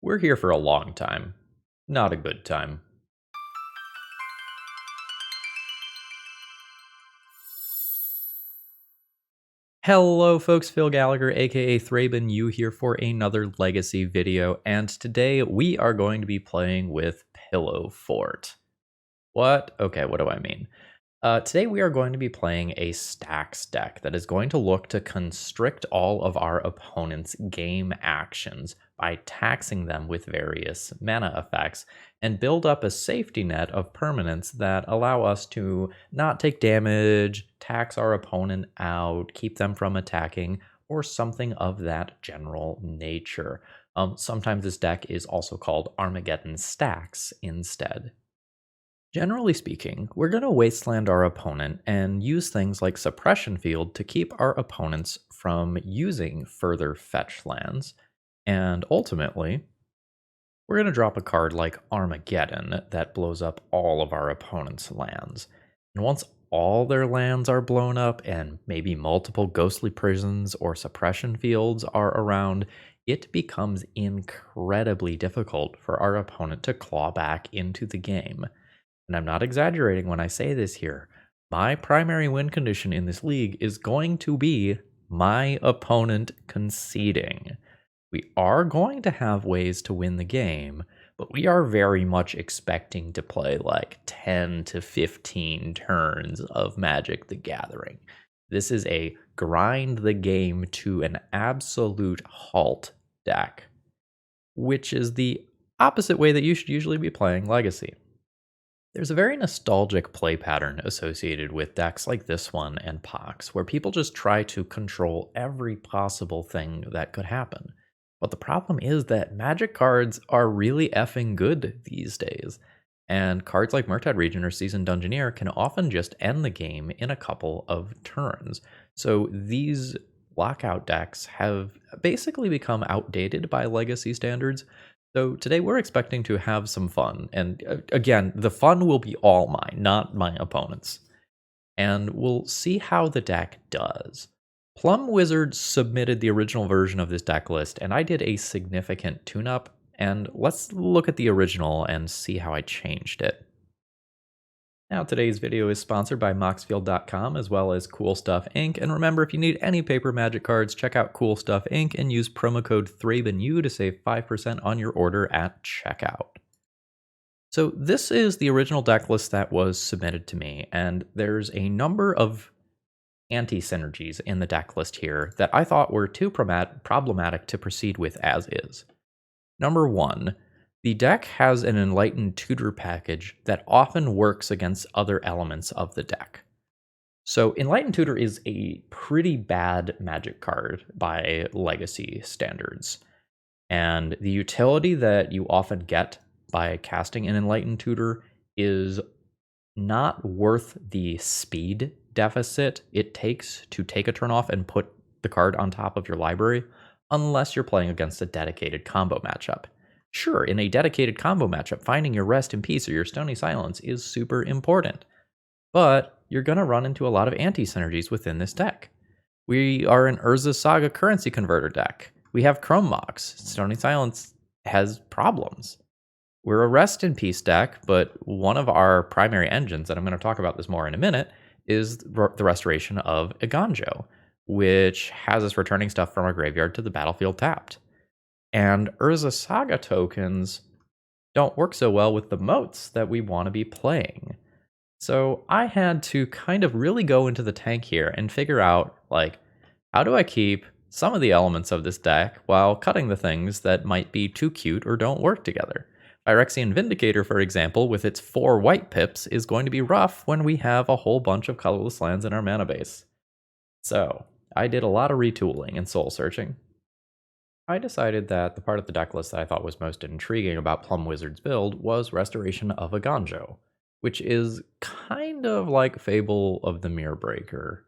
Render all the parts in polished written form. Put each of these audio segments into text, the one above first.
We're here for a long time. Not a good time. Hello folks, Phil Gallagher aka ThrabenU here for another Legacy video, and today we are going to be playing with Pillow Fort. What? Okay, what do I mean? Today we are going to be playing a Stax deck that is going to look to constrict all of our opponent's game actions by taxing them with various mana effects and build up a safety net of permanents that allow us to not take damage, tax our opponent out, keep them from attacking, or something of that general nature. Sometimes this deck is also called Armageddon Stax instead. Generally speaking, we're going to wasteland our opponent and use things like Suppression Field to keep our opponents from using further fetch lands. And ultimately, we're going to drop a card like Armageddon that blows up all of our opponent's lands. And once all their lands are blown up and maybe multiple ghostly prisons or suppression fields are around, it becomes incredibly difficult for our opponent to claw back into the game. And I'm not exaggerating when I say this here. My primary win condition in this league is going to be my opponent conceding. We are going to have ways to win the game, but we are very much expecting to play like 10 to 15 turns of Magic the Gathering. This is a grind the game to an absolute halt deck, which is the opposite way that you should usually be playing Legacy. There's a very nostalgic play pattern associated with decks like this one and Pox, where people just try to control every possible thing that could happen. But the problem is that Magic cards are really effing good these days, and cards like Murktide Regent or Seasoned Dungeoneer can often just end the game in a couple of turns. So these lockout decks have basically become outdated by Legacy standards. So today we're expecting to have some fun, and again, the fun will be all mine, not my opponent's. And we'll see how the deck does. Plum Wizard submitted the original version of this deck list, and I did a significant tune-up, and let's look at the original and see how I changed it. Now, today's video is sponsored by Moxfield.com as well as Cool Stuff Inc. And remember, if you need any paper Magic cards, check out Cool Stuff Inc. and use promo code ThrabenU to save 5% on your order at checkout. So this is the original deck list that was submitted to me, and there's a number of anti-synergies in the deck list here that I thought were too problematic to proceed with as is. Number one, the deck has an Enlightened Tutor package that often works against other elements of the deck. So Enlightened Tutor is a pretty bad Magic card by Legacy standards. And the utility that you often get by casting an Enlightened Tutor is not worth the speed deficit it takes to take a turn off and put the card on top of your library, unless you're playing against a dedicated combo matchup. Sure, in a dedicated combo matchup, finding your Rest in Peace or your Stony Silence is super important, but you're going to run into a lot of anti-synergies within this deck. We are an Urza's Saga currency converter deck. We have Chrome Mox. Stony Silence has problems. We're a Rest in Peace deck, but one of our primary engines, and I'm going to talk about this more in a minute, is the Restoration of Eiganjo, which has us returning stuff from our graveyard to the battlefield tapped. And Urza Saga tokens don't work so well with the moats that we want to be playing. So I had to kind of really go into the tank here and figure out, like, how do I keep some of the elements of this deck while cutting the things that might be too cute or don't work together. Phyrexian Vindicator, for example, with its 4 white pips, is going to be rough when we have a whole bunch of colorless lands in our mana base. So I did a lot of retooling and soul searching. I decided that the part of the deck list that I thought was most intriguing about Plum Wizard's build was Restoration of Eiganjo, which is kind of like Fable of the Mirror Breaker.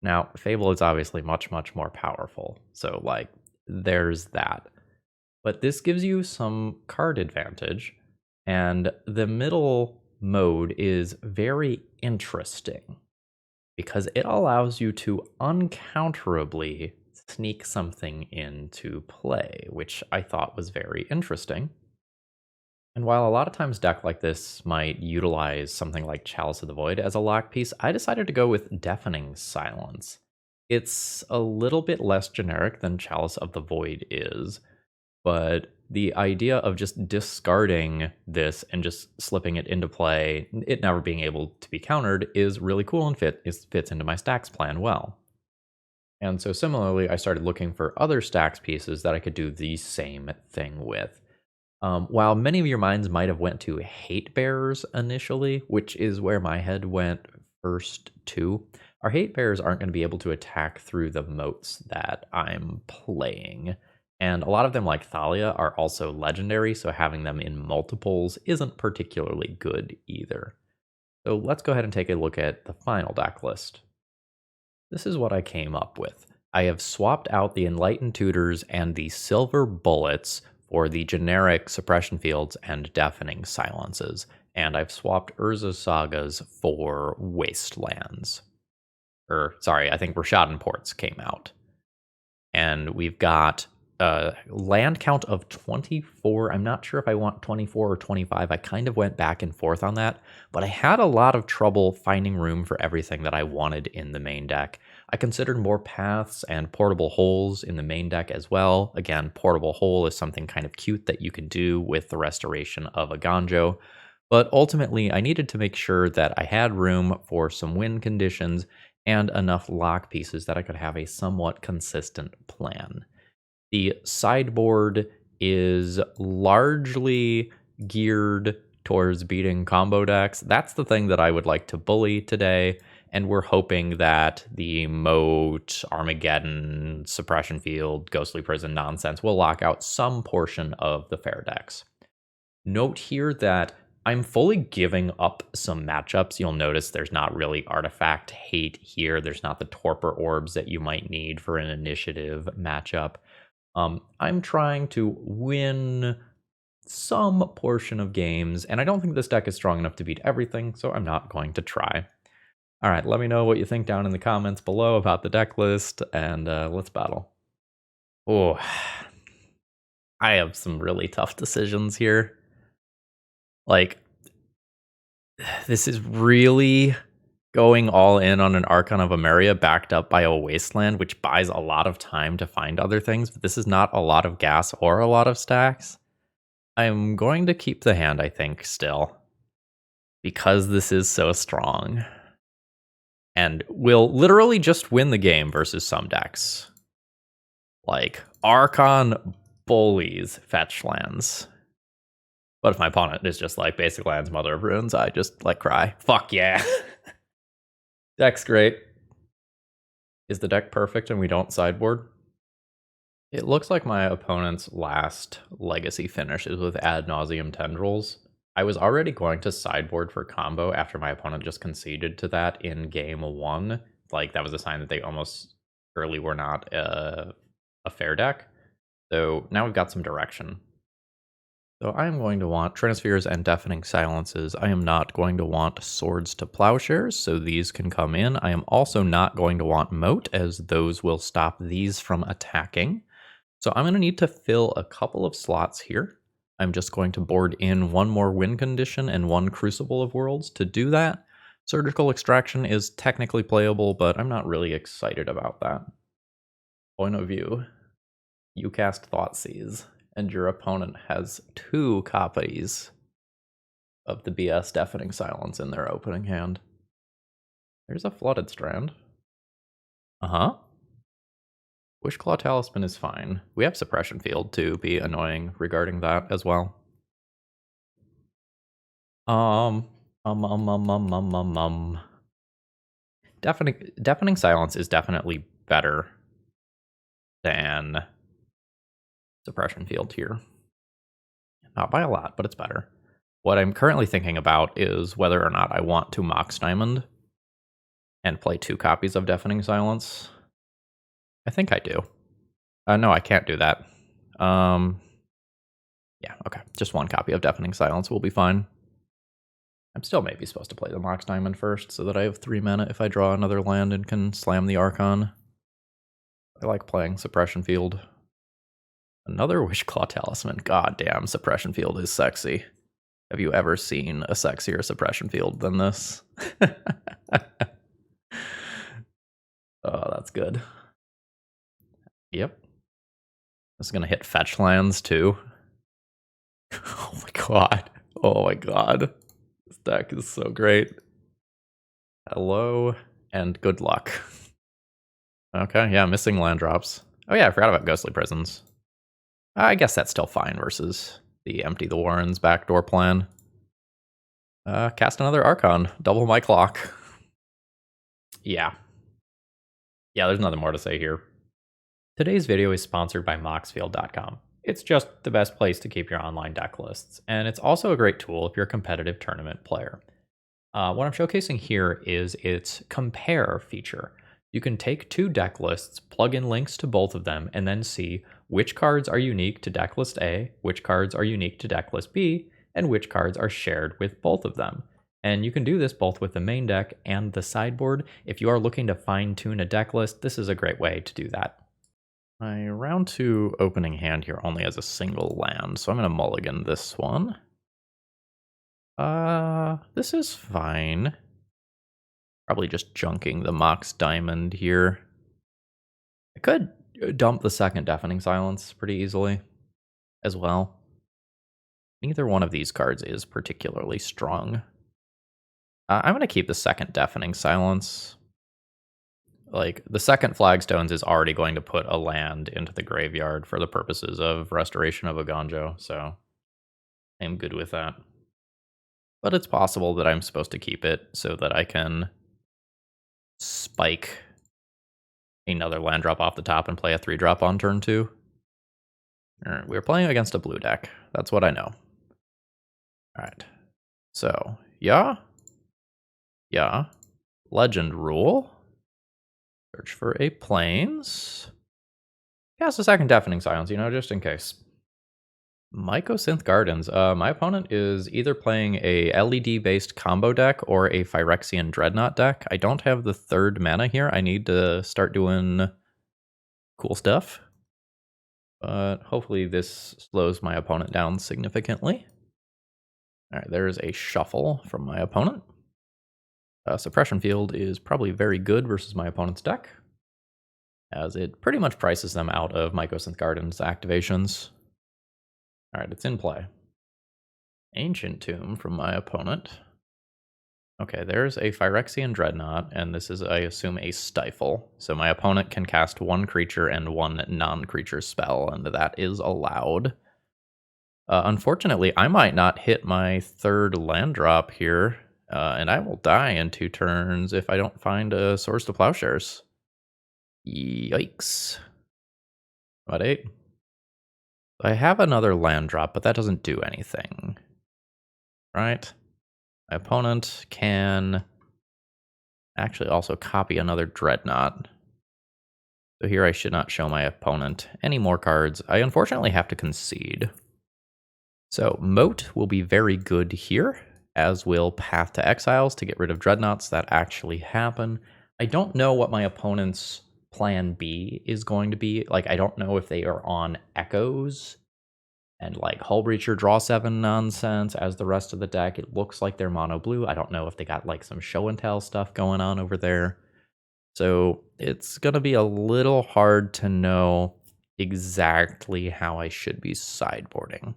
Now, Fable is obviously much, much more powerful, so like, there's that. But this gives you some card advantage, and the middle mode is very interesting because it allows you to uncounterably sneak something into play, which I thought was very interesting. And while a lot of times deck like this might utilize something like Chalice of the Void as a lock piece, I decided to go with Deafening Silence. It's a little bit less generic than Chalice of the Void is, but the idea of just discarding this and just slipping it into play, it never being able to be countered, is really cool and fits into my stacks plan well. And so similarly, I started looking for other stacks pieces that I could do the same thing with. While many of your minds might have went to Hate Bearers initially, which is where my head went first too, our Hate Bearers aren't going to be able to attack through the moats that I'm playing. And a lot of them, like Thalia, are also legendary, so having them in multiples isn't particularly good either. So let's go ahead and take a look at the final deck list. This is what I came up with. I have swapped out the Enlightened Tutors and the Silver Bullets for the generic Suppression Fields and Deafening Silences, and I've swapped Urza's Sagas for Wastelands. Sorry, I think Rashadan Ports came out. And we've got a land count of 24. I'm not sure if I want 24 or 25. I kind of went back and forth on that, but I had a lot of trouble finding room for everything that I wanted in the main deck. I considered more paths and portable holes in the main deck as well. Again, portable hole is something kind of cute that you can do with the Restoration of Eiganjo. But ultimately, I needed to make sure that I had room for some win conditions and enough lock pieces that I could have a somewhat consistent plan. The sideboard is largely geared towards beating combo decks. That's the thing that I would like to bully today, and we're hoping that the Moat, Armageddon, Suppression Field, Ghostly Prison nonsense will lock out some portion of the fair decks. Note here that I'm fully giving up some matchups. You'll notice there's not really artifact hate here. There's not the torpor orbs that you might need for an initiative matchup. I'm trying to win some portion of games, and I don't think this deck is strong enough to beat everything, so I'm not going to try. All right, let me know what you think down in the comments below about the deck list, and let's battle. Oh, I have some really tough decisions here. Like, this is really going all in on an Archon of Emeria backed up by a Wasteland, which buys a lot of time to find other things, but this is not a lot of gas or a lot of stacks. I'm going to keep the hand, I think, still, because this is so strong. And will literally just win the game versus some decks. Like, Archon bullies fetch lands. But if my opponent is just like basic lands, Mother of Runes, I just like cry. Fuck yeah. Deck's great. Is the deck perfect and we don't sideboard? It looks like my opponent's last legacy finish is with Ad Nauseam Tendrils. I was already going to sideboard for combo after my opponent just conceded to that in game 1. Like, that was a sign that they almost surely were not a fair deck. So now we've got some direction. So I am going to want Transfers and Deafening Silences. I am not going to want Swords to Plowshares, so these can come in. I am also not going to want Moat, as those will stop these from attacking. So I'm going to need to fill a couple of slots here. I'm just going to board in one more win condition and one Crucible of Worlds to do that. Surgical Extraction is technically playable, but I'm not really excited about that. Point of view. You cast Thoughtseize, and your opponent has 2 copies of the BS Deafening Silence in their opening hand. There's a Flooded Strand. Uh-huh. Wishclaw Talisman is fine. We have Suppression Field to be annoying regarding that as well. Deafening Silence is definitely better than Suppression Field here. Not by a lot, but it's better. What I'm currently thinking about is whether or not I want to Mox Diamond and play 2 copies of Deafening Silence. I think I do. No, I can't do that. Yeah, okay. Just 1 copy of Deafening Silence will be fine. I'm still maybe supposed to play the Mox Diamond first so that I have 3 mana if I draw another land and can slam the Archon. I like playing Suppression Field. Another Wishclaw Talisman. God damn, Suppression Field is sexy. Have you ever seen a sexier Suppression Field than this? Oh, that's good. Yep. This is gonna hit fetch lands too. Oh my god. Oh my god. This deck is so great. Hello and good luck. Okay, yeah, missing land drops. Oh yeah, I forgot about Ghostly Prisons. I guess that's still fine versus the Empty the Warrens backdoor plan. Cast another Archon. Double my clock. Yeah. Yeah, there's nothing more to say here. Today's video is sponsored by moxfield.com. It's just the best place to keep your online deck lists, and it's also a great tool if you're a competitive tournament player. What I'm showcasing here is its compare feature. You can take two deck lists, plug in links to both of them, and then see which cards are unique to deck list A, which cards are unique to deck list B, and which cards are shared with both of them. And you can do this both with the main deck and the sideboard. If you are looking to fine-tune a deck list, this is a great way to do that. My round 2 opening hand here only has a single land, so I'm going to mulligan this one. This is fine. Probably just junking the Mox Diamond here. I could dump the second Deafening Silence pretty easily as well. Neither one of these cards is particularly strong. I'm going to keep the second Deafening Silence. Like, the second Flagstones is already going to put a land into the graveyard for the purposes of Restoration of Eiganjo, so I'm good with that. But it's possible that I'm supposed to keep it so that I can spike another land drop off the top and play a 3-drop on turn 2. Alright, we're playing against a blue deck. That's what I know. Alright. So, yeah. Yeah. Legend Rule. Search for a Plains. Cast a second Deafening Silence, just in case. Mycosynth Gardens. My opponent is either playing a LED-based combo deck or a Phyrexian Dreadnought deck. I don't have the third mana here. I need to start doing cool stuff. But hopefully this slows my opponent down significantly. Alright, there's a shuffle from my opponent. Suppression Field is probably very good versus my opponent's deck, as it pretty much prices them out of Mycosynth Gardens activations. Alright, it's in play. Ancient Tomb from my opponent. Okay, there's a Phyrexian Dreadnought, and this is, I assume, a Stifle. So my opponent can cast one creature and one non-creature spell, and that is allowed. Unfortunately, I might not hit my third land drop here, and I will die in 2 turns if I don't find a Swords to Plowshares. Yikes. What, 8? I have another land drop, but that doesn't do anything. Right? My opponent can actually also copy another Dreadnought. So here I should not show my opponent any more cards. I unfortunately have to concede. So Moat will be very good here, as will Path to Exiles to get rid of Dreadnoughts that actually happen. I don't know what my opponent's plan B is going to be. Like, I don't know if they are on Echoes and like Hull Breacher draw 7 nonsense as the rest of the deck. It looks like they're mono blue. I don't know if they got like some show and tell stuff going on over there. So it's going to be a little hard to know exactly how I should be sideboarding.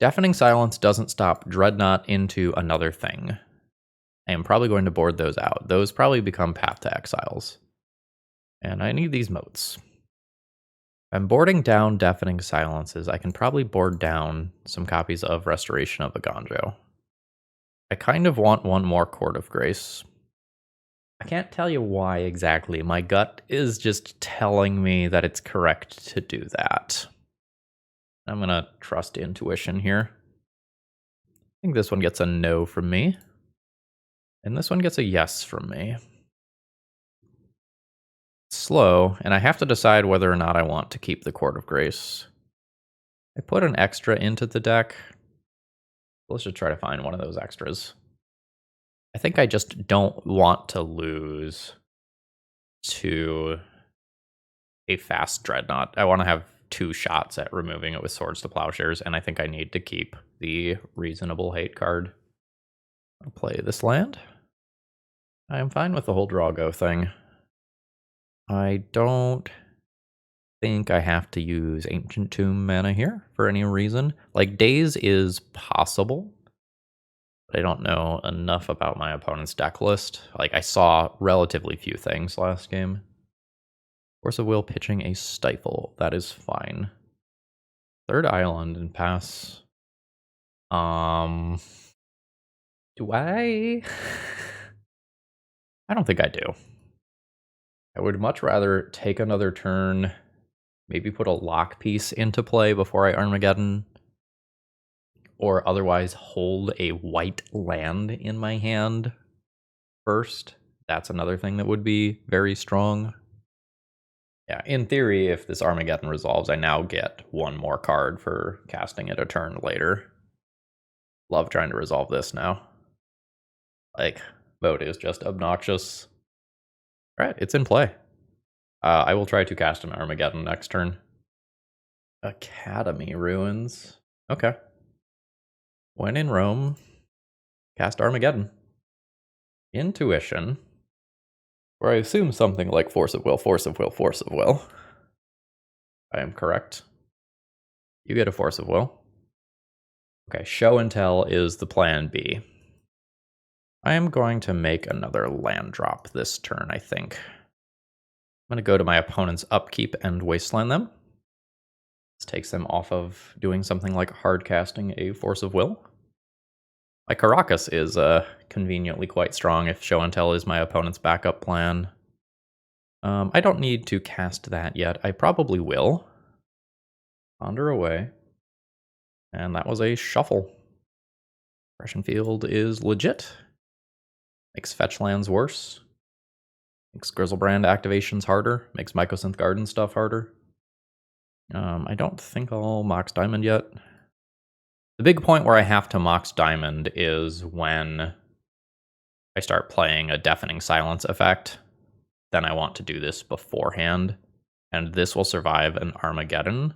Deafening Silence doesn't stop Dreadnought into another thing. I am probably going to board those out. Those probably become Path to Exiles. And I need these moats. If I'm boarding down Deafening Silences, I can probably board down some copies of Restoration of Eiganjo. I kind of want one more Court of Grace. I can't tell you why exactly. My gut is just telling me that it's correct to do that. I'm going to trust intuition here. I think this one gets a no from me. And this one gets a yes from me. It's slow, and I have to decide whether or not I want to keep the Court of Grace. I put an extra into the deck. Let's just try to find one of those extras. I think I just don't want to lose to a fast Dreadnought. I want to have 2 shots at removing it with Swords to Plowshares, and I think I need to keep the Reasonable Hate card. I'll play this land. I am fine with the whole draw go thing. I don't think I have to use Ancient Tomb mana here for any reason. Like, Daze is possible, but I don't know enough about my opponent's deck list. Like, I saw relatively few things last game. Force of Will pitching a Stifle. That is fine. Third Island and pass. Do I? I don't think I do. I would much rather take another turn, maybe put a lock piece into play before I Armageddon, or otherwise hold a white land in my hand first. That's another thing that would be very strong. Yeah, in theory, if this Armageddon resolves, I now get 1 more card for casting it a turn later. Love trying to resolve this now. Like, vote is just obnoxious. Alright, it's in play. I will try to cast an Armageddon next turn. Academy Ruins. Okay. When in Rome, cast Armageddon. Intuition. Where I assume something like Force of Will, Force of Will, Force of Will. I am correct. You get a Force of Will. Okay, Show and Tell is the plan B. I am going to make another land drop this turn, I think. I'm going to go to my opponent's upkeep and wasteland them. This takes them off of doing something like hard casting a Force of Will. My Caracas is conveniently quite strong if Show and Tell is my opponent's backup plan. I don't need to cast that yet. I probably will. Ponder away. And that was a shuffle. Suppression Field is legit. Makes fetch lands worse. Makes Grizzlebrand activations harder. Makes Mycosynth Garden stuff harder. I don't think I'll Mox Diamond yet. The big point where I have to Mox Diamond is when I start playing a Deafening Silence effect. Then I want to do this beforehand. And this will survive an Armageddon.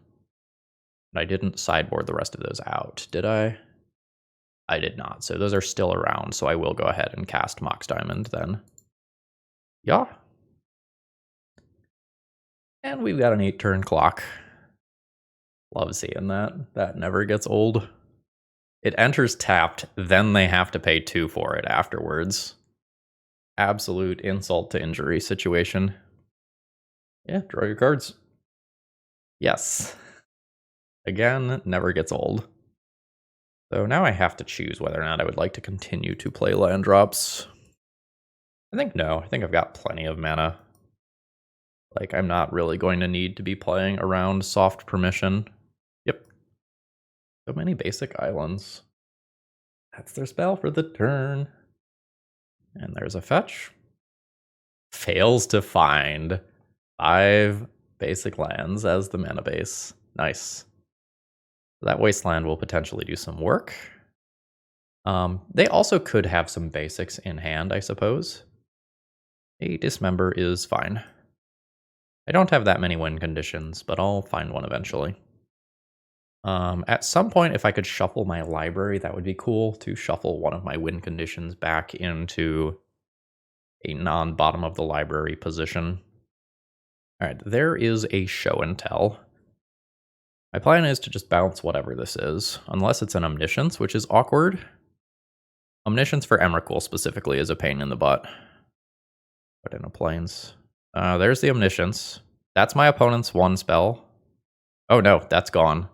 I didn't sideboard the rest of those out, did I? I did not, so those are still around, so I will go ahead and cast Mox Diamond then. Yeah. And we've got an 8-turn clock. Love seeing that. That never gets old. It enters tapped, then they have to pay 2 for it afterwards. Absolute insult to injury situation. Yeah, draw your cards. Yes. Again, never gets old. So now I have to choose whether or not I would like to continue to play land drops. I think no. I think I've got plenty of mana. Like, I'm not really going to need to be playing around soft permission. Yep. So many basic islands. That's their spell for the turn. And there's a fetch. Fails to find 5 basic lands as the mana base. Nice. That wasteland will potentially do some work. They also could have some basics in hand, I suppose. A Dismember is fine. I don't have that many win conditions, but I'll find one eventually. At some point, if I could shuffle my library, that would be cool, to shuffle one of my win conditions back into a non-bottom of the library position. All right, there is a Show and Tell. My plan is to just bounce whatever this is, unless it's an Omniscience, which is awkward. Omniscience for Emrakul specifically is a pain in the butt. Put in a Plains. There's the Omniscience. That's my opponent's 1 spell. Oh no, that's gone.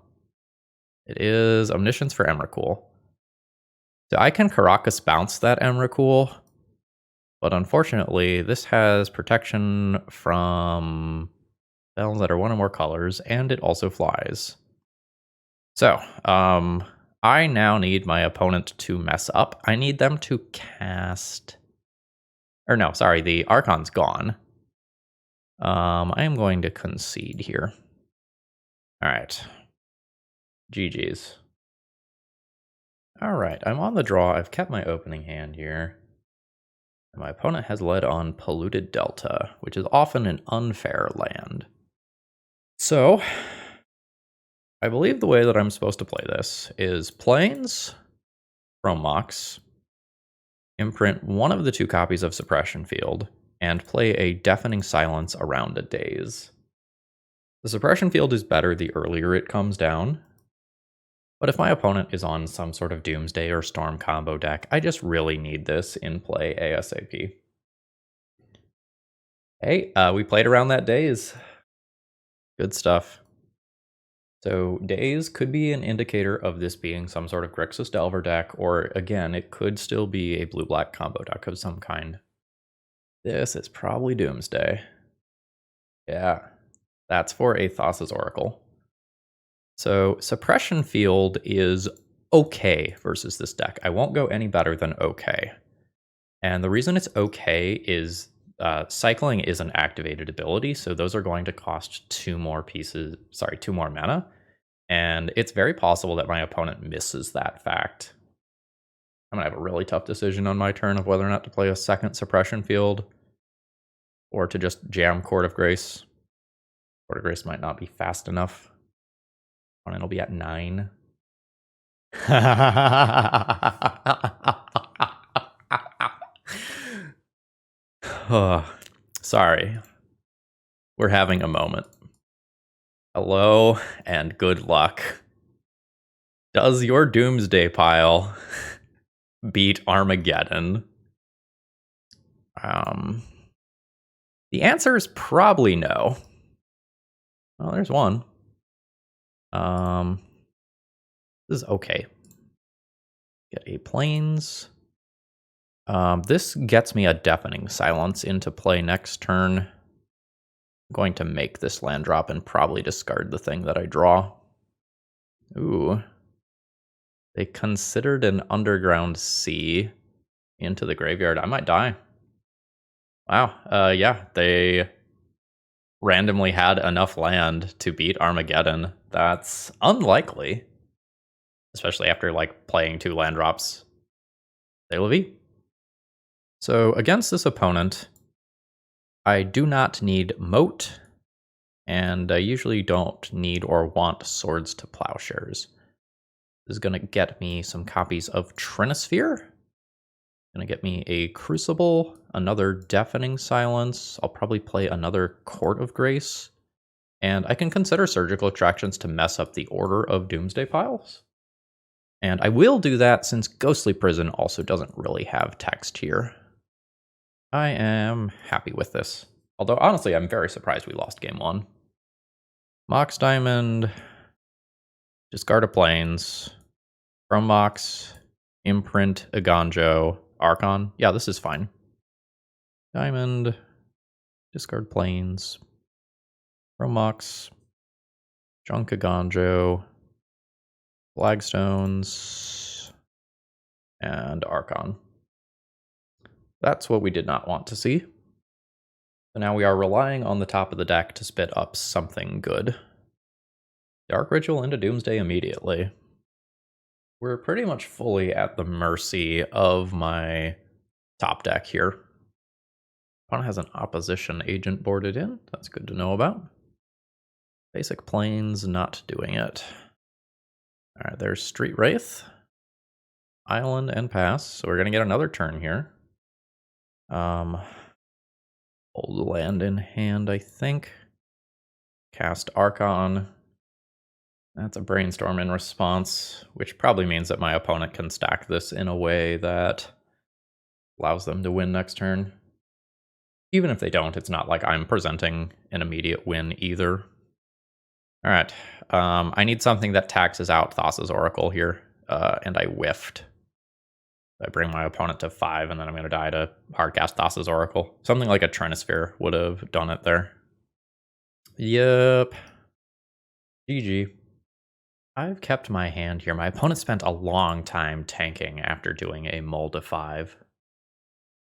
It is Omniscience for Emrakul. So I can Caracas bounce that Emrakul, but unfortunately, this has protection from spells that are 1 or more colors, and it also flies. So, I now need my opponent to mess up. I need them to cast... Or no, sorry, the Archon's gone. I am going to concede here. Alright. GG's. Alright, I'm on the draw. I've kept my opening hand here. And my opponent has led on Polluted Delta, which is often an unfair land. So, I believe the way that I'm supposed to play this is Plains from Mox, imprint one of the 2 copies of Suppression Field, and play a Deafening Silence around a Daze. The Suppression Field is better the earlier it comes down, but if my opponent is on some sort of Doomsday or Storm combo deck, I just really need this in play ASAP. Hey, we played around that Daze. Good stuff. So Daze could be an indicator of this being some sort of Grixis Delver deck, or again, it could still be a blue-black combo deck of some kind. This is probably Doomsday. Yeah, that's for a Thassa's Oracle. So Suppression Field is okay versus this deck. I won't go any better than okay. And the reason it's okay is cycling is an activated ability, so those are going to cost 2 more mana. And it's very possible that my opponent misses that fact. I'm going to have a really tough decision on my turn of whether or not to play a second Suppression Field or to just jam Court of Grace. Court of Grace might not be fast enough. And it'll be at 9. Oh, sorry. We're having a moment. Hello and good luck. Does your Doomsday pile beat Armageddon? The answer is probably no. Well, there's one. This is okay. Get a Plains. This gets me a Deafening Silence into play next turn. I'm going to make this land drop and probably discard the thing that I draw. Ooh. They considered an Underground Sea into the graveyard. I might die. Wow. Yeah, they randomly had enough land to beat Armageddon. That's unlikely. Especially after, like, playing 2 land drops. C'est la vie. So, against this opponent, I do not need Moat, and I usually don't need or want Swords to Plowshares. This is going to get me some copies of Trinisphere. Going to get me a Crucible, another Deafening Silence. I'll probably play another Court of Grace. And I can consider Surgical Extractions to mess up the order of Doomsday piles. And I will do that since Ghostly Prison also doesn't really have text here. I am happy with this. Although, honestly, I'm very surprised we lost game 1. Mox Diamond, discard a Plains, from Mox, imprint Eiganjo, Archon. Yeah, this is fine. Diamond, discard Plains, from Mox, junk Eiganjo, Flagstones, and Archon. That's what we did not want to see. So now we are relying on the top of the deck to spit up something good. Dark Ritual into Doomsday immediately. We're pretty much fully at the mercy of my top deck here. Opponent has an opposition agent boarded in. That's good to know about. Basic Plains not doing it. Alright, there's Street Wraith. Island and pass. So we're going to get another turn here. Hold land in hand, I think. Cast Archon. That's a Brainstorm in response, which probably means that my opponent can stack this in a way that allows them to win next turn. Even if they don't, it's not like I'm presenting an immediate win either. Alright, I need something that taxes out Thassa's Oracle here, and I whiffed. I bring my opponent to 5, and then I'm going to die to hardcast Thassa's Oracle. Something like a Trinisphere would have done it there. Yep. GG. I've kept my hand here. My opponent spent a long time tanking after doing a mull to 5.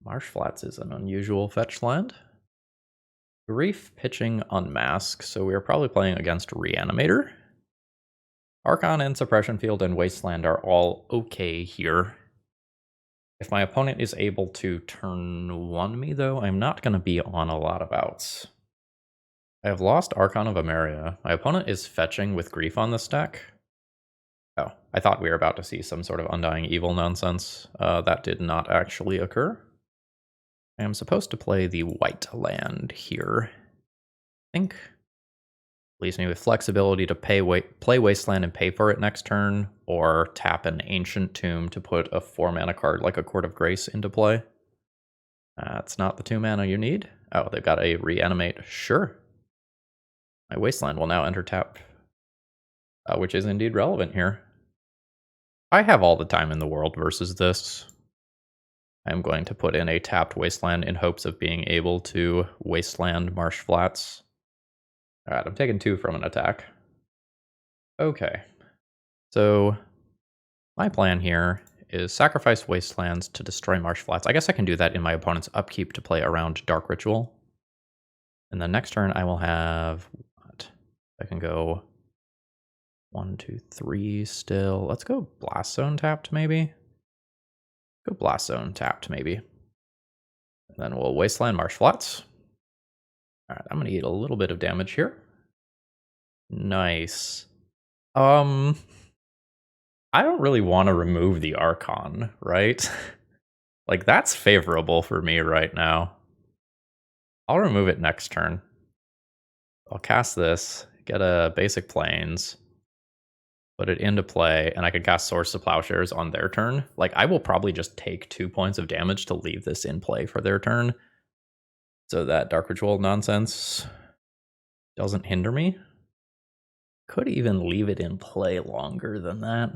Marsh Flats is an unusual fetch land. Grief pitching Unmask, so we are probably playing against Reanimator. Archon and Suppression Field and Wasteland are all okay here. If my opponent is able to turn 1 me, though, I'm not going to be on a lot of outs. I have lost Archon of Emeria. My opponent is fetching with Grief on this deck. Oh, I thought we were about to see some sort of Undying Evil nonsense. That did not actually occur. I am supposed to play the white land here, I think. Leaves me with flexibility to play Wasteland and pay for it next turn, or tap an Ancient Tomb to put a 4-mana card like a Court of Grace into play. That's not the 2 mana you need. Oh, they've got a Reanimate. Sure. My Wasteland will now enter tap, which is indeed relevant here. I have all the time in the world versus this. I'm going to put in a tapped Wasteland in hopes of being able to Wasteland Marsh Flats. Alright, I'm taking 2 from an attack. Okay. So, my plan here is sacrifice Wastelands to destroy Marsh Flats. I guess I can do that in my opponent's upkeep to play around Dark Ritual. And then next turn I will have... what? I can go 1, 2, 3 still. Let's go Blast Zone tapped, maybe? Go Blast Zone tapped, maybe. And then we'll Wasteland Marsh Flats. Alright, I'm gonna eat a little bit of damage here. Nice. I don't really want to remove the Archon, right? Like, that's favorable for me right now. I'll remove it next turn. I'll cast this, get a basic Plains, put it into play, and I can cast Source of Plowshares on their turn. Like, I will probably just take 2 points of damage to leave this in play for their turn, so that Dark Ritual nonsense doesn't hinder me. Could even leave it in play longer than that.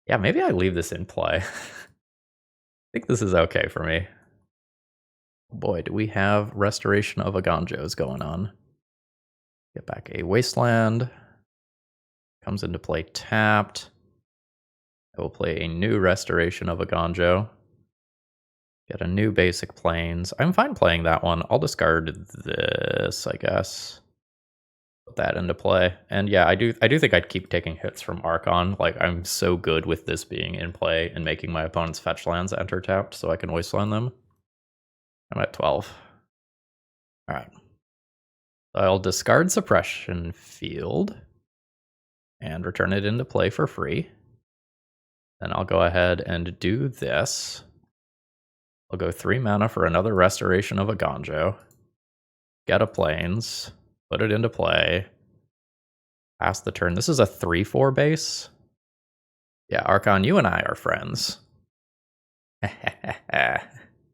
Yeah, maybe I leave this in play. I think this is okay for me. Boy, do we have Restoration of Eiganjos going on. Get back a Wasteland. Comes into play tapped. I will play a new Restoration of Eiganjo. Get a new basic Plains. I'm fine playing that one. I'll discard this, I guess. Put that into play. And yeah, I do think I'd keep taking hits from Archon. Like, I'm so good with this being in play and making my opponent's fetch lands enter tapped so I can Wasteland them. I'm at 12. Alright. I'll discard Suppression Field and return it into play for free. Then I'll go ahead and do this. I'll go 3 mana for another Restoration of Eiganjo. Get a Plains. Put it into play. Pass the turn. This is a 3/4 base. Yeah, Archon, you and I are friends.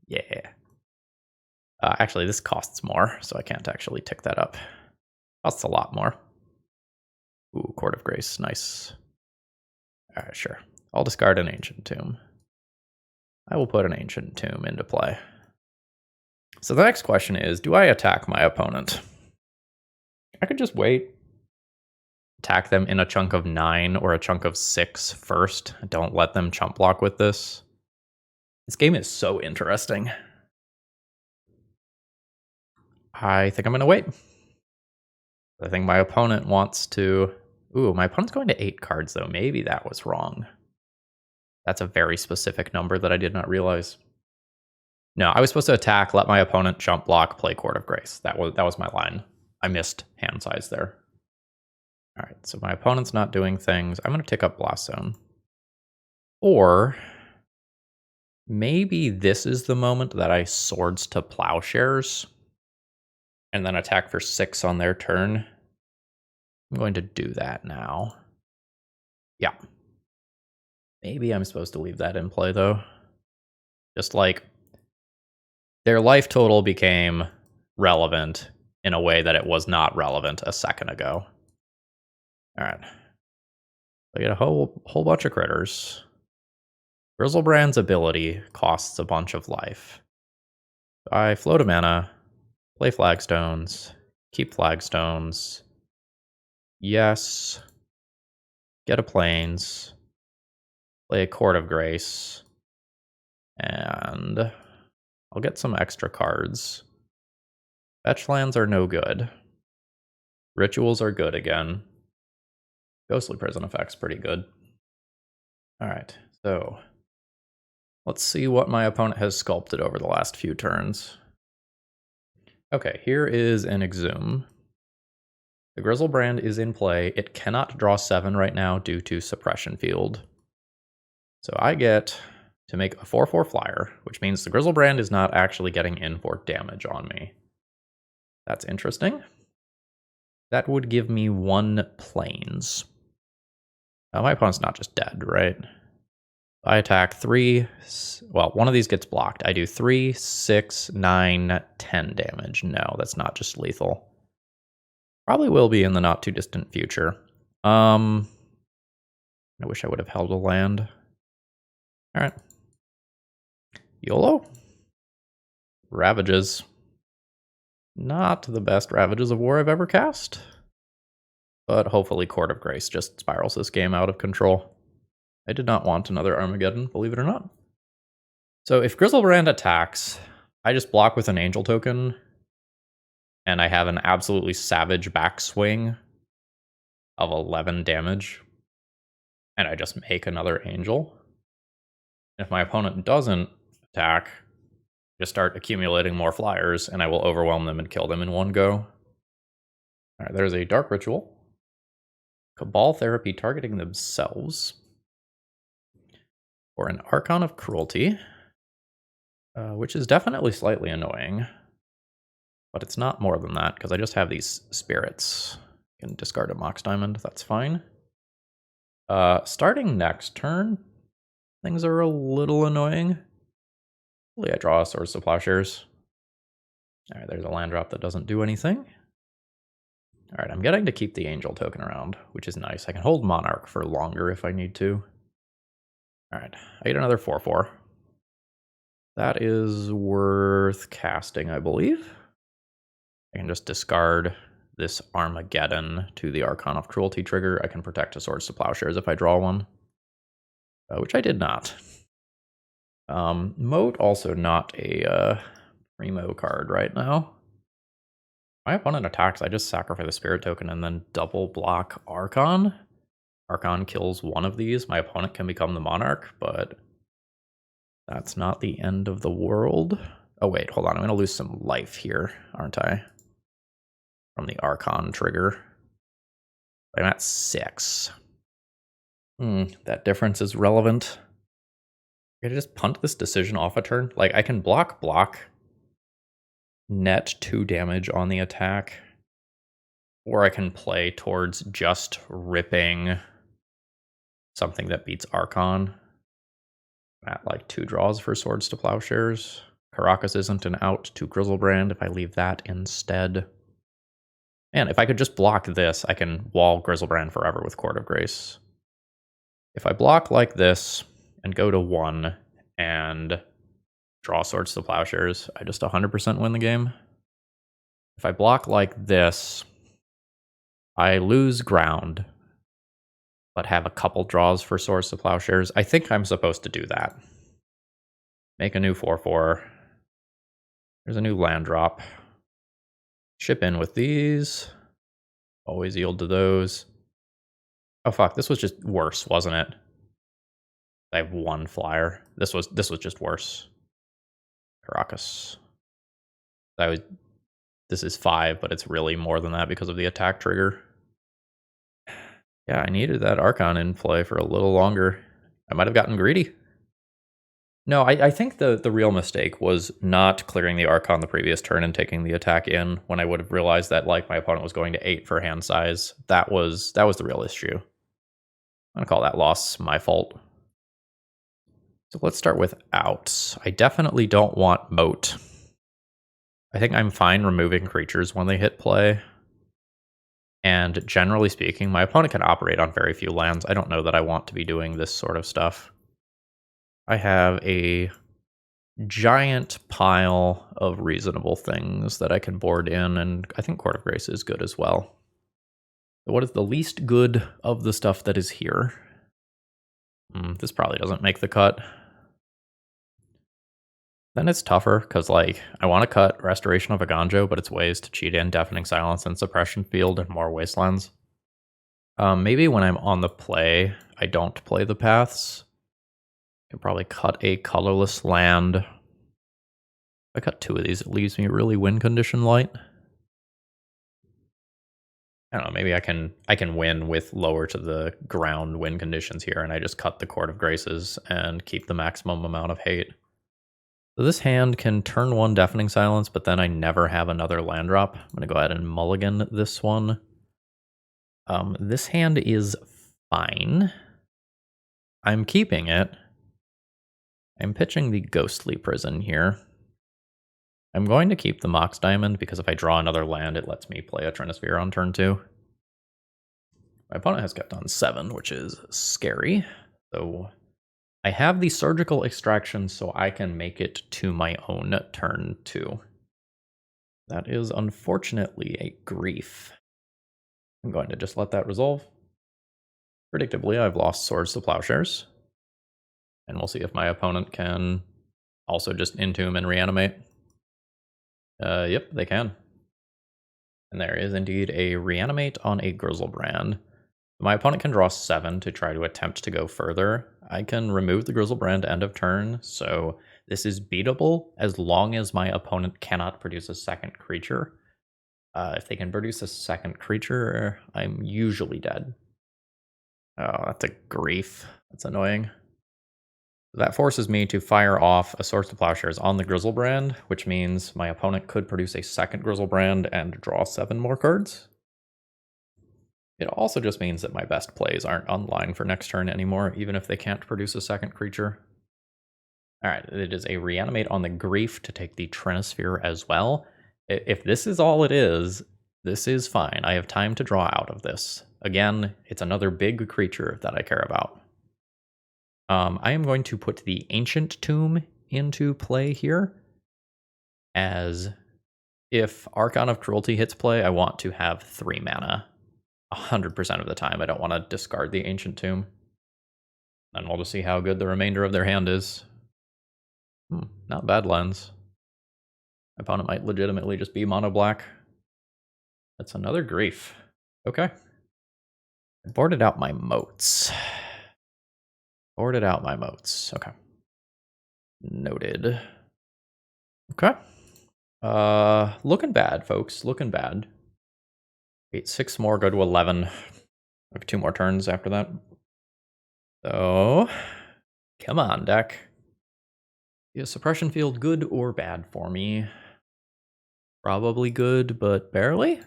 Yeah. Actually, this costs more, so I can't actually tick that up. Costs a lot more. Ooh, Court of Grace, nice. Alright, sure. I'll discard an Ancient Tomb. I will put an Ancient Tomb into play. So the next question is, do I attack my opponent? I could just wait. Attack them in a chunk of 9 or a chunk of 6 first. Don't let them chump block with this. This game is so interesting. I think I'm going to wait. I think my opponent wants to... Ooh, my opponent's going to 8 cards, though. Maybe that was wrong. That's a very specific number that I did not realize. No, I was supposed to attack, let my opponent jump block, play Court of Grace. That was my line. I missed hand size there. Alright, so my opponent's not doing things. I'm going to tick up Blast Zone. Or maybe this is the moment that I Swords to Plowshares and then attack for 6 on their turn. I'm going to do that now. Yeah. Maybe I'm supposed to leave that in play, though. Just like, their life total became relevant in a way that it was not relevant a second ago. Alright. I get a whole bunch of critters. Grizzlebrand's ability costs a bunch of life. I float a mana, play flagstones, keep flagstones. Yes. Get a Plains. Play a Court of Grace. And I'll get some extra cards. Fetch lands are no good. Rituals are good again. Ghostly Prison Effect's pretty good. Alright, so let's see what my opponent has sculpted over the last few turns. Okay, here is an Exhume. The Grizzlebrand is in play. It cannot draw 7 right now due to Suppression Field. So I get to make a 4/4 flyer, which means the Grizzlebrand is not actually getting in for damage on me. That's interesting. That would give me 1 plains. Now, my opponent's not just dead, right? I attack 3, well, one of these gets blocked. I do 3, 6, 9, 10 damage. No, that's not just lethal. Probably will be in the not too distant future. I wish I would have held a land. All right. YOLO. Ravages. Not the best Ravages of War I've ever cast. But hopefully Court of Grace just spirals this game out of control. I did not want another Armageddon, believe it or not. So if Grizzlebrand attacks, I just block with an Angel token, and I have an absolutely savage backswing of 11 damage, and I just make another Angel. If my opponent doesn't attack, just start accumulating more flyers, and I will overwhelm them and kill them in one go. All right, there's a Dark Ritual. Cabal Therapy targeting themselves. Or an Archon of Cruelty, which is definitely slightly annoying. But it's not more than that, because I just have these spirits. I can discard a Mox Diamond, that's fine. Starting next turn, things are a little annoying. Hopefully I draw Swords to Plowshares. Alright, there's a land drop that doesn't do anything. Alright, I'm getting to keep the Angel token around, which is nice. I can hold Monarch for longer if I need to. Alright, I get another 4/4. That is worth casting, I believe. I can just discard this Armageddon to the Archon of Cruelty trigger. I can protect a Swords to Plowshares if I draw one, which I did not. Moat also not a primo card right now. My opponent attacks, I just sacrifice a Spirit token and then double block Archon. Archon kills one of these. My opponent can become the Monarch, but that's not the end of the world. Oh wait, hold on. I'm going to lose some life here, aren't I? From the Archon trigger. I'm at 6. That difference is relevant. I'm going to just punt this decision off a turn. Like, I can block, net 2 damage on the attack. Or I can play towards just ripping something that beats Archon. At like 2 draws for Swords to Plowshares. Caracas isn't an out to Grizzlebrand if I leave that instead. And if I could just block this, I can wall Grizzlebrand forever with Court of Grace. If I block like this and go to 1 and draw Swords to Plowshares, I just 100% win the game. If I block like this, I lose ground, but have a couple draws for Swords to Plowshares. I think I'm supposed to do that. Make a new 4/4. There's a new land drop. Ship in with these. Always yield to those. Oh fuck, this was just worse, wasn't it? I have 1 flyer. This was just worse. Caracas. This is 5, but it's really more than that because of the attack trigger. Yeah, I needed that Archon in play for a little longer. I might have gotten greedy. No, I think the real mistake was not clearing the Archon the previous turn and taking the attack in when I would have realized that like my opponent was going to 8 for hand size. That was the real issue. I'm gonna call that loss my fault. So let's start with outs. I definitely don't want Moat. I think I'm fine removing creatures when they hit play. And generally speaking, my opponent can operate on very few lands. I don't know that I want to be doing this sort of stuff. I have a giant pile of reasonable things that I can board in, and I think Court of Grace is good as well. So what is the least good of the stuff that is here? This probably doesn't make the cut. Then it's tougher, because like I want to cut Restoration of Eiganjo, but it's ways to cheat in Deafening Silence and Suppression Field and more Wastelands. Maybe when I'm on the play, I don't play the paths. I can probably cut a colorless land. I cut 2 of these, it leaves me really win condition light. I don't know, maybe I can win with lower to the ground win conditions here, and I just cut the Court of Graces and keep the maximum amount of hate. So this hand can turn 1 Deafening Silence, but then I never have another land drop. I'm gonna go ahead and mulligan this one. This hand is fine. I'm keeping it. I'm pitching the Ghostly Prison here. I'm going to keep the Mox Diamond because if I draw another land, it lets me play a Trinisphere on turn 2. My opponent has kept on 7, which is scary. So I have the Surgical Extraction so I can make it to my own turn 2. That is unfortunately a grief. I'm going to just let that resolve. Predictably, I've lost Swords to Plowshares. And we'll see if my opponent can also just Entomb and Reanimate. Yep, they can. And there is indeed a Reanimate on a Grizzlebrand. My opponent can draw 7 to try to attempt to go further. I can remove the Grizzlebrand end of turn, so this is beatable as long as my opponent cannot produce a second creature. If they can produce a second creature, I'm usually dead. Oh, that's a grief. That's annoying. That forces me to fire off a Swords to Plowshares on the Grizzlebrand, which means my opponent could produce a second Grizzlebrand and draw 7 more cards. It also just means that my best plays aren't online for next turn anymore, even if they can't produce a second creature. Alright, it is a Reanimate on the Grief to take the Trinisphere as well. If this is all it is, this is fine. I have time to draw out of this. Again, it's another big creature that I care about. I am going to put the Ancient Tomb into play here, as if Archon of Cruelty hits play, I want to have 3 mana. 100% of the time, I don't want to discard the Ancient Tomb. And we'll just see how good the remainder of their hand is. Not bad lens. My opponent might legitimately just be mono black. That's another grief. Okay. I boarded out my moats. Okay. Noted. Okay. Looking bad, folks. Looking bad. 6 more, go to 11. I have 2 more turns after that. So, come on, deck. Is Suppression Field good or bad for me? Probably good, but barely?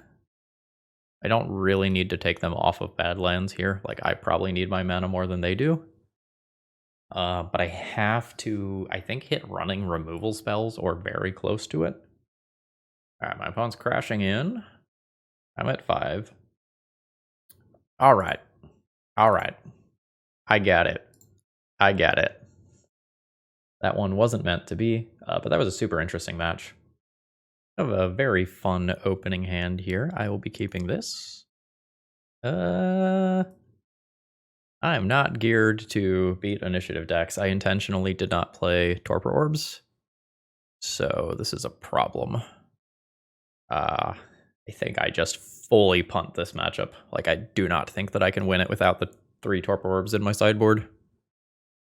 I don't really need to take them off of bad lands here. Like, I probably need my mana more than they do. But I have to, I think, hit running removal spells or very close to it. Alright, my opponent's crashing in. I'm at 5. Alright. Alright. I get it. I get it. That one wasn't meant to be, but that was a super interesting match. I have a very fun opening hand here. I will be keeping this. I am not geared to beat initiative decks. I intentionally did not play Torpor Orbs, so this is a problem. I think I just fully punt this matchup. Like, I do not think that I can win it without the 3 Torpor Orbs in my sideboard.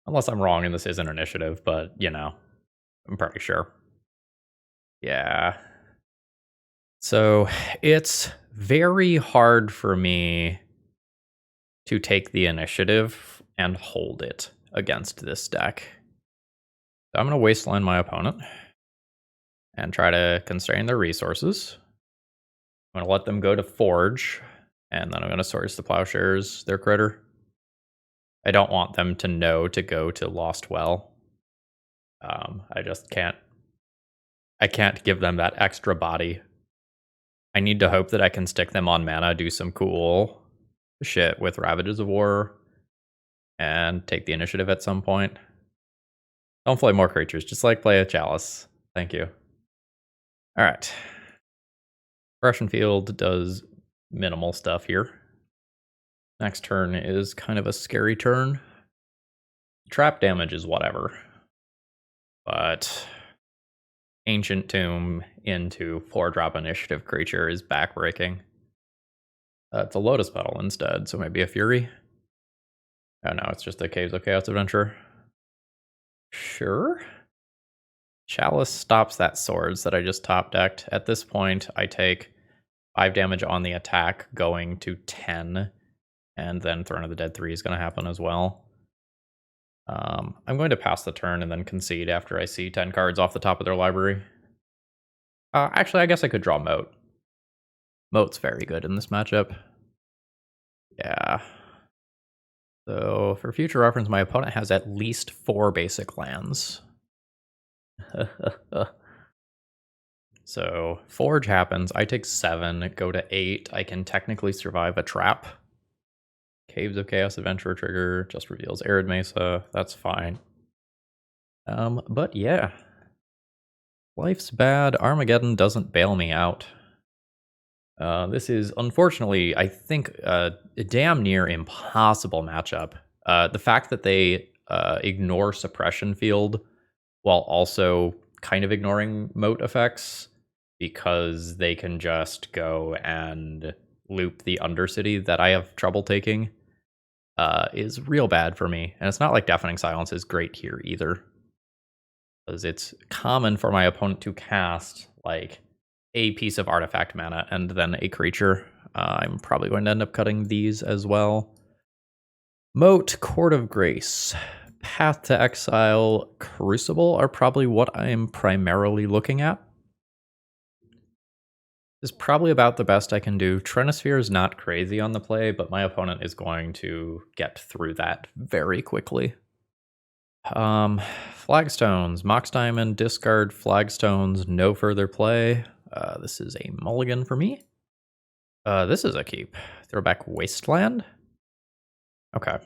Unless I'm wrong and this isn't initiative, but, you know, I'm pretty sure. Yeah. So, it's very hard for me to take the initiative and hold it against this deck. So I'm going to wasteland my opponent and try to constrain their resources. I'm going to let them go to Forge, and then I'm going to Swords to Plowshares their critter. I don't want them to know to go to Lost Well. I just can't. I can't give them that extra body. I need to hope that I can stick them on mana, do some cool shit with Ravages of War, and take the initiative at some point. Don't play more creatures, just like play a Chalice. Thank you. Alright. Suppression Field does minimal stuff here. Next turn is kind of a scary turn. Trap damage is whatever. But Ancient Tomb into 4-drop initiative creature is backbreaking. It's a Lotus Petal instead, so maybe a Fury. Oh no, it's just a Caves of Chaos Adventure. Sure. Chalice stops that swords that I just top decked. At this point, I take 5 damage on the attack, going to 10, and then Throne of the Dead 3 is going to happen as well. I'm going to pass the turn and then concede after I see 10 cards off the top of their library. Actually, I guess I could draw Moat. Moat's very good in this matchup. Yeah. So, for future reference, my opponent has at least 4 basic lands. So, Forge happens. I take 7, go to 8. I can technically survive a trap. Caves of Chaos Adventure trigger just reveals Arid Mesa. That's fine. But yeah. Life's bad. Armageddon doesn't bail me out. This is, unfortunately, I think, a damn near impossible matchup. The fact that they ignore Suppression Field while also kind of ignoring Moat effects because they can just go and loop the Undercity that I have trouble taking is real bad for me. And it's not like Deafening Silence is great here either, because it's common for my opponent to cast like a piece of artifact mana and then a creature. I'm probably going to end up cutting these as well. Moat, Court of Grace, Path to Exile, Crucible are probably what I am primarily looking at. This is probably about the best I can do. Trinisphere is not crazy on the play, but my opponent is going to get through that very quickly. Flagstones, Mox Diamond, discard Flagstones, no further play. This is a mulligan for me. This is a keep. Throwback Wasteland. Okay.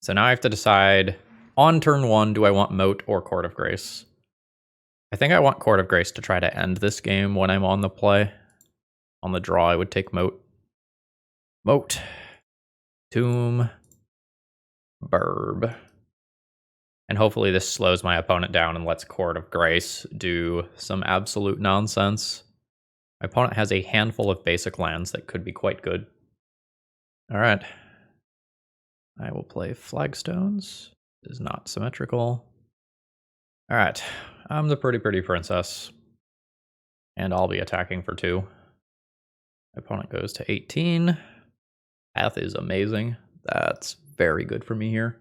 So now I have to decide on turn 1, do I want Moat or Court of Grace? I think I want Court of Grace to try to end this game when I'm on the play. On the draw, I would take Moat. Moat. Tomb. Burb. And hopefully this slows my opponent down and lets Court of Grace do some absolute nonsense. My opponent has a handful of basic lands that could be quite good. All right. I will play Flagstones. It is not symmetrical. All right. I'm the pretty princess. And I'll be attacking for 2. My opponent goes to 18. Path is amazing. That's very good for me here.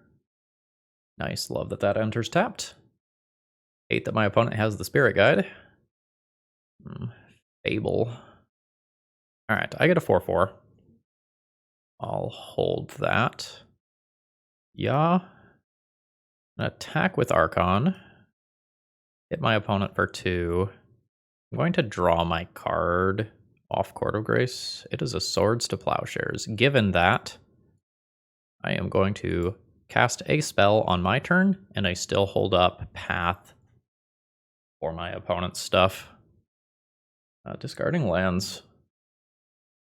Nice, love that that enters tapped. 8 that my opponent has the Spirit Guide. Fable. Alright, I get a 4/4. I'll hold that. Yeah. An attack with Archon. Hit my opponent for 2. I'm going to draw my card off Court of Grace. It is a Swords to Plowshares. Given that, I am going to cast a spell on my turn, and I still hold up Path for my opponent's stuff. Discarding lands.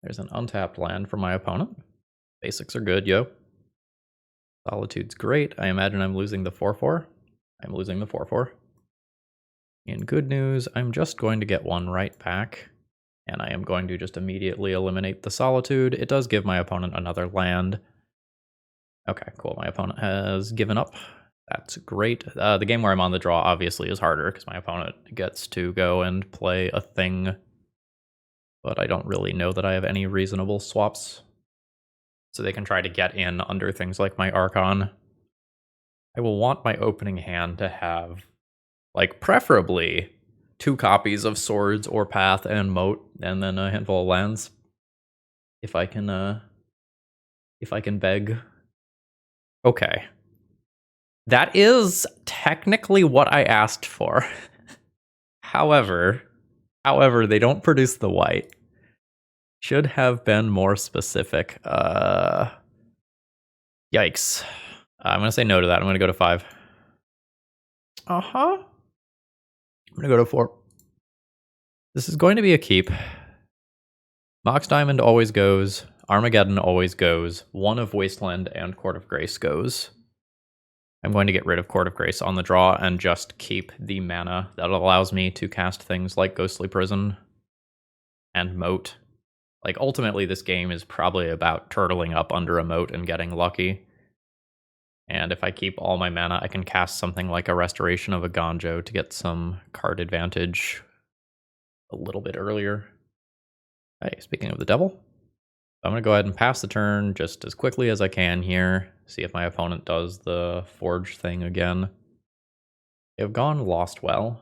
There's an untapped land for my opponent. Basics are good, yo. Solitude's great. I imagine I'm losing the 4/4. I'm losing the 4/4. In good news, I'm just going to get 1 right back, and I am going to just immediately eliminate the Solitude. It does give my opponent another land. Okay, cool. My opponent has given up. That's great. The game where I'm on the draw obviously is harder because my opponent gets to go and play a thing, but I don't really know that I have any reasonable swaps. So they can try to get in under things like my Archon. I will want my opening hand to have, like, preferably 2 copies of Swords or Path and Moat, and then a handful of lands. If I can beg. Okay. That is technically what I asked for. However, they don't produce the white. Should have been more specific. Yikes. I'm going to say no to that. I'm going to go to 5. I'm going to go to 4. This is going to be a keep. Mox Diamond always goes. Armageddon always goes. 1 of Wasteland and Court of Grace goes. I'm going to get rid of Court of Grace on the draw and just keep the mana that allows me to cast things like Ghostly Prison and Moat. Like, ultimately, this game is probably about turtling up under a moat and getting lucky. And if I keep all my mana, I can cast something like a Restoration of Eiganjo to get some card advantage a little bit earlier. Hey, speaking of the devil, I'm going to go ahead and pass the turn just as quickly as I can here. See if my opponent does the forge thing again. They've gone Lost Well.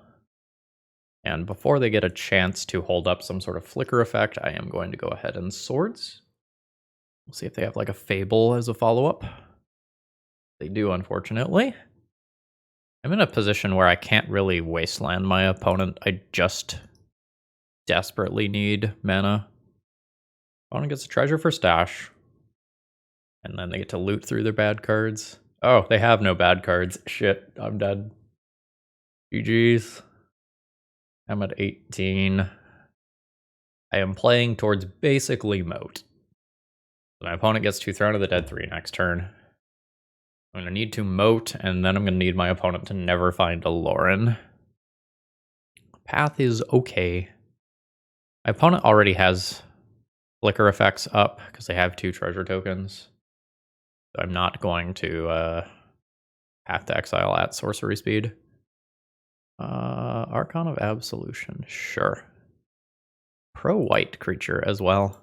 And before they get a chance to hold up some sort of flicker effect, I am going to go ahead and Swords. We'll see if they have like a Fable as a follow-up. They do, unfortunately. I'm in a position where I can't really wasteland my opponent. I just desperately need mana. Opponent gets a treasure for stash. And then they get to loot through their bad cards. Oh, they have no bad cards. Shit, I'm dead. GG's. I'm at 18. I am playing towards basically moat. My opponent gets to Throne of the Dead 3 next turn. I'm going to need to moat, and then I'm going to need my opponent to never find a Lauren. Path is okay. My opponent already has flicker effects up because they have 2 treasure tokens. So I'm not going to Path to Exile at sorcery speed. Archon of Absolution, sure. Pro-white creature as well.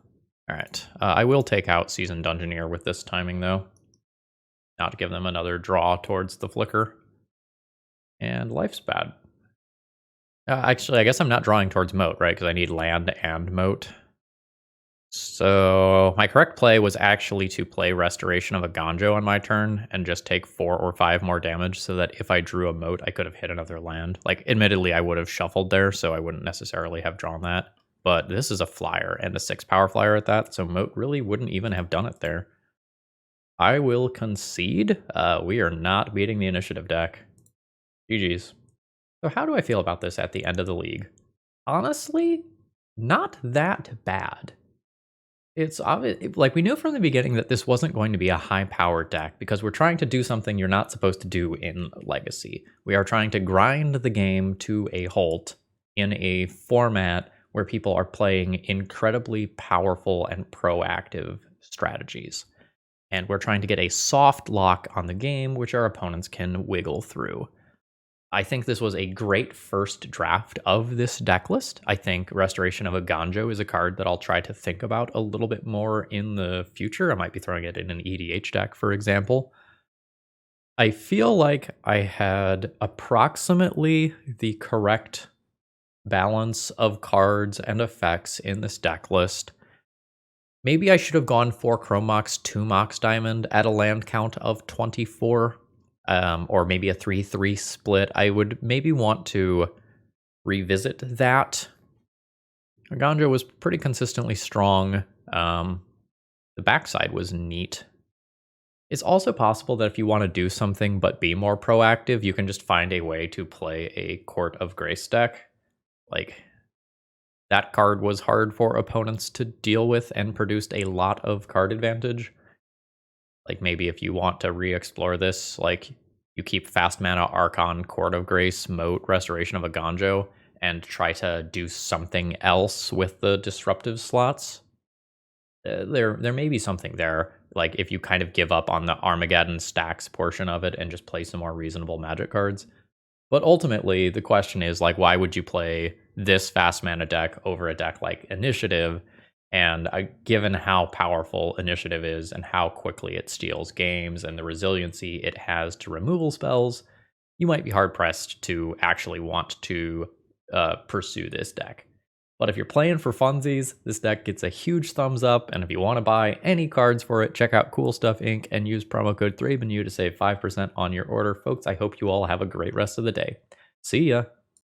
Alright, I will take out Seasoned Dungeoneer with this timing though. Not to give them another draw towards the flicker. And life's bad. Actually, I guess I'm not drawing towards moat, right? Because I need land and moat. So my correct play was actually to play Restoration of Eiganjo on my turn and just take 4 or 5 more damage so that if I drew a moat, I could have hit another land. Like, admittedly, I would have shuffled there, so I wouldn't necessarily have drawn that. But this is a flyer and a 6 power flyer at that, so moat really wouldn't even have done it there. I will concede. We are not beating the initiative deck. GG's. So how do I feel about this at the end of the league? Honestly, not that bad. It's obvious, like, we knew from the beginning that this wasn't going to be a high-powered deck because we're trying to do something you're not supposed to do in Legacy. We are trying to grind the game to a halt in a format where people are playing incredibly powerful and proactive strategies. And we're trying to get a soft lock on the game, which our opponents can wiggle through. I think this was a great first draft of this deck list. I think Restoration of Eiganjo is a card that I'll try to think about a little bit more in the future. I might be throwing it in an EDH deck, for example. I feel like I had approximately the correct balance of cards and effects in this deck list. Maybe I should have gone 4 Chrome Mox, 2 Mox Diamond at a land count of 24. Or maybe a 3-3 split. I would maybe want to revisit that. Eiganjo was pretty consistently strong. The backside was neat. It's also possible that if you want to do something but be more proactive, you can just find a way to play a Court of Grace deck. Like, that card was hard for opponents to deal with and produced a lot of card advantage. Like, maybe if you want to re-explore this, like, you keep fast mana Archon, Court of Grace, Moat, Restoration of Eiganjo, and try to do something else with the disruptive slots. There may be something there, like if you kind of give up on the Armageddon Stax portion of it and just play some more reasonable Magic cards. But ultimately, the question is, like, why would you play this fast mana deck over a deck like Initiative? And given how powerful Initiative is and how quickly it steals games and the resiliency it has to removal spells, you might be hard-pressed to actually want to pursue this deck. But if you're playing for funsies, this deck gets a huge thumbs up, and if you want to buy any cards for it, check out Cool Stuff Inc. and use promo code ThrabenU to save 5% on your order. Folks, I hope you all have a great rest of the day. See ya!